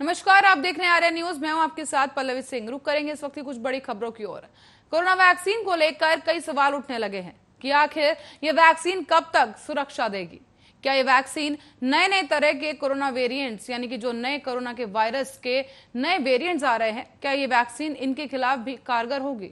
नमस्कार, आप देख रहे हैं आर्या न्यूज। मैं हूं आपके साथ पल्लवी सिंह। रुक करेंगे इस वक्त की कुछ बड़ी खबरों की ओर। कोरोना वैक्सीन को लेकर कई सवाल उठने लगे हैं कि आखिर ये वैक्सीन कब तक सुरक्षा देगी। क्या ये वैक्सीन नए नए तरह के कोरोना वेरिएंट्स यानी कि जो नए कोरोना के वायरस के नए वेरिएंट्स आ रहे हैं, क्या ये वैक्सीन इनके खिलाफ भी कारगर होगी?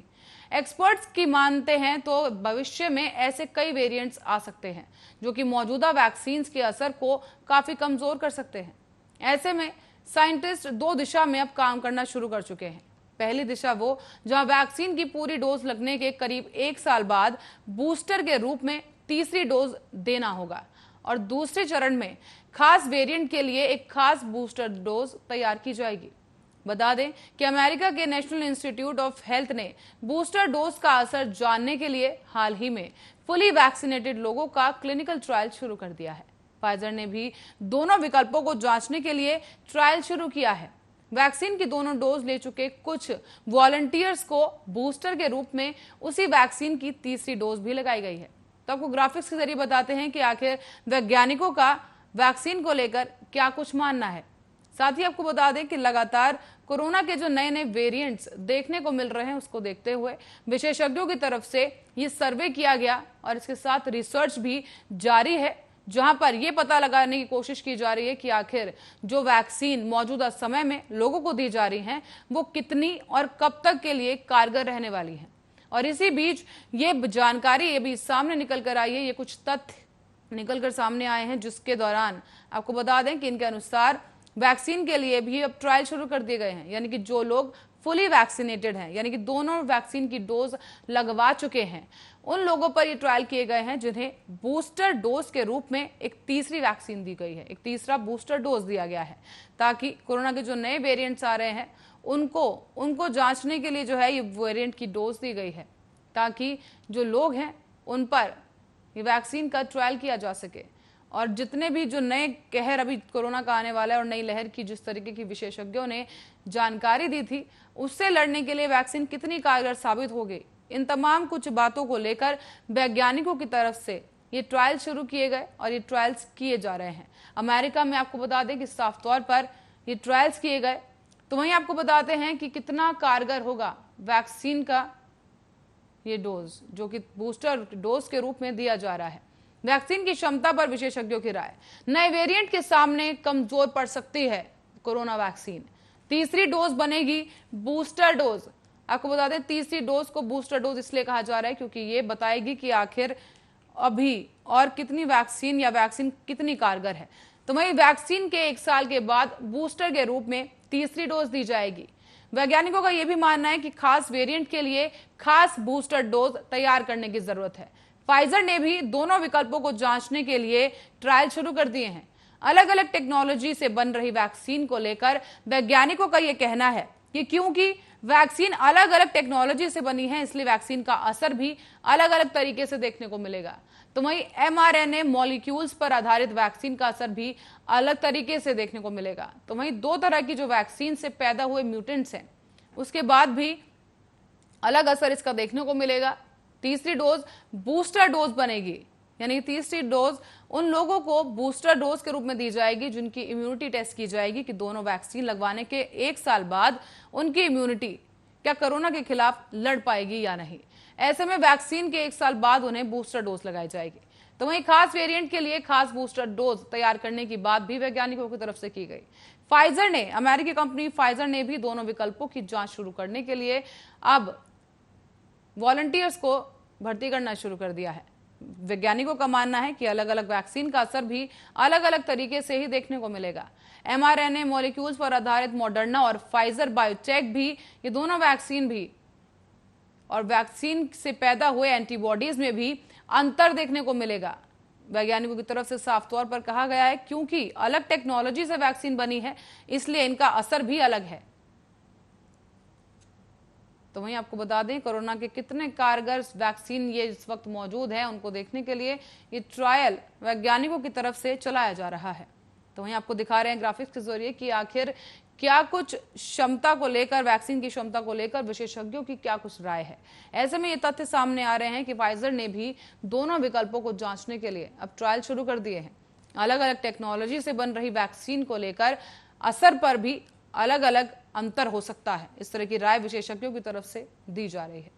एक्सपर्ट्स की मानते हैं तो भविष्य में ऐसे कई वेरिएंट्स आ सकते हैं जो कि मौजूदा वैक्सीन के असर को काफी कमजोर कर सकते हैं। ऐसे में साइंटिस्ट दो दिशा में अब काम करना शुरू कर चुके हैं। पहली दिशा वो जहां वैक्सीन की पूरी डोज लगने के करीब 1 साल बाद बूस्टर के रूप में तीसरी डोज देना होगा, और दूसरे चरण में खास वेरिएंट के लिए एक खास बूस्टर डोज तैयार की जाएगी। बता दें कि अमेरिका के नेशनल इंस्टीट्यूट ऑफ हेल्थ ने बूस्टर डोज का असर जानने के लिए हाल ही में फुली वैक्सीनेटेड लोगों का क्लिनिकल ट्रायल शुरू कर दिया है। फाइजर ने भी दोनों विकल्पों को जांचने के लिए ट्रायल शुरू किया है। वैक्सीन की दोनों डोज ले चुके कुछ वॉलंटियर्स को बूस्टर के रूप में उसी वैक्सीन की तीसरी डोज भी लगाई गई है। तो आपको ग्राफिक्स के जरिए बताते हैं कि आखिर वैज्ञानिकों का वैक्सीन को लेकर क्या कुछ मानना है। साथ ही आपको बता दें कि लगातार कोरोना के जो नए नए वेरिएंट्स देखने को मिल रहे हैं, उसको देखते हुए विशेषज्ञों की तरफ से ये सर्वे किया गया और इसके साथ रिसर्च भी जारी है, जहां पर यह पता लगाने की कोशिश की जा रही है कि आखिर जो वैक्सीन मौजूदा समय में लोगों को दी जा रही है वो कितनी और कब तक के लिए कारगर रहने वाली है। और इसी बीच ये जानकारी ये भी सामने निकल कर आई है, ये कुछ तथ्य निकल कर सामने आए हैं जिसके दौरान आपको बता दें कि इनके अनुसार वैक्सीन के लिए भी अब ट्रायल शुरू कर दिए गए हैं, यानी कि जो लोग फुली वैक्सीनेटेड हैं, यानी कि दोनों वैक्सीन की डोज लगवा चुके हैं, उन लोगों पर ये ट्रायल किए गए हैं जिन्हें बूस्टर डोज के रूप में एक तीसरी वैक्सीन दी गई है, एक तीसरा बूस्टर डोज दिया गया है, ताकि कोरोना के जो नए वेरिएंट्स आ रहे हैं उनको जांचने के लिए जो है ये वेरिएंट की डोज दी गई है, ताकि जो लोग हैं उन पर ये वैक्सीन का ट्रायल किया जा सके। और जितने भी जो नए कहर अभी कोरोना का आने वाला है और नई लहर की जिस तरीके की विशेषज्ञों ने जानकारी दी थी, उससे लड़ने के लिए वैक्सीन कितनी कारगर साबित होगी, इन तमाम कुछ बातों को लेकर वैज्ञानिकों की तरफ से ये ट्रायल शुरू किए गए और ये ट्रायल्स किए जा रहे हैं। अमेरिका में आपको बता दें कि साफ तौर पर ये ट्रायल्स किए गए। तो वहीं आपको बताते हैं कि कितना कारगर होगा वैक्सीन का ये डोज जो कि बूस्टर डोज के रूप में दिया जा रहा है। वैक्सीन की क्षमता पर विशेषज्ञों की राय, नए वेरिएंट के सामने कमजोर पड़ सकती है कोरोना वैक्सीन। तीसरी डोज बनेगी बूस्टर डोज। आपको बता दें तीसरी डोज को बूस्टर डोज इसलिए कहा जा रहा है क्योंकि ये बताएगी कि आखिर अभी और कितनी वैक्सीन या वैक्सीन कितनी कारगर है। तो वही वैक्सीन के 1 साल के बाद बूस्टर के रूप में तीसरी डोज दी जाएगी। वैज्ञानिकों का यह भी मानना है कि खास वेरिएंट के लिए खास बूस्टर डोज तैयार करने की जरूरत है। फाइजर ने भी दोनों विकल्पों को जांचने के लिए ट्रायल शुरू कर दिए हैं। अलग अलग टेक्नोलॉजी से बन रही वैक्सीन को लेकर वैज्ञानिकों का यह कहना है कि क्योंकि वैक्सीन अलग अलग टेक्नोलॉजी से बनी है, इसलिए वैक्सीन का असर भी अलग अलग तरीके से देखने को मिलेगा। तो वहीं mRNA मॉलिक्यूल्स पर आधारित वैक्सीन का असर भी अलग तरीके से देखने को मिलेगा। तो वहीं दो तरह की जो वैक्सीन से पैदा हुए म्यूटेंट्स हैं, उसके बाद भी अलग असर इसका देखने को मिलेगा। तीसरी डोज बूस्टर डोज बनेगी, यानी तीसरी डोज उन लोगों को बूस्टर डोज के रूप में दी जाएगी जिनकी इम्यूनिटी टेस्ट की जाएगी कि दोनों वैक्सीन लगवाने के 1 साल बाद उनकी इम्यूनिटी क्या कोरोना के खिलाफ लड़ पाएगी या नहीं। ऐसे में वैक्सीन के 1 साल बाद उन्हें बूस्टर डोज लगाई जाएगी। तो वहीं खास वेरिएंट के लिए खास बूस्टर डोज तैयार करने की बात भी वैज्ञानिकों की तरफ से की गई। फाइजर ने, अमेरिकी कंपनी फाइजर ने भी दोनों विकल्पों की जांच शुरू करने के लिए अब वॉलंटियर्स को भर्ती करना शुरू कर दिया है। वैज्ञानिकों का मानना है कि अलग अलग वैक्सीन का असर भी अलग अलग तरीके से ही देखने को मिलेगा। mRNA मॉलिक्यूल्स पर आधारित मॉडर्ना और फाइजर बायोटेक भी, ये दोनों वैक्सीन भी और वैक्सीन से पैदा हुए एंटीबॉडीज में भी अंतर देखने को मिलेगा। वैज्ञानिकों की तरफ से साफ तौर पर कहा गया है क्योंकि अलग टेक्नोलॉजी से वैक्सीन बनी है, इसलिए इनका असर भी अलग है। तो वहीं आपको बता दें कोरोना के कितने कारगर वैक्सीन ये इस वक्त मौजूद है, उनको देखने के लिए ये ट्रायल वैज्ञानिकों की तरफ से चलाया जा रहा है। तो वहीं आपको दिखा रहे हैं ग्राफिक्स के जरिए कि आखिर क्या कुछ क्षमता को लेकर, वैक्सीन की क्षमता को लेकर विशेषज्ञों की क्या कुछ राय है। ऐसे में ये तथ्य सामने आ रहे हैं कि फाइजर ने भी दोनों विकल्पों को जांचने के लिए अब ट्रायल शुरू कर दिए हैं। अलग अलग टेक्नोलॉजी से बन रही वैक्सीन को लेकर असर पर भी अलग अलग अंतर हो सकता है। इस तरह की राय विशेषज्ञों की तरफ से दी जा रही है।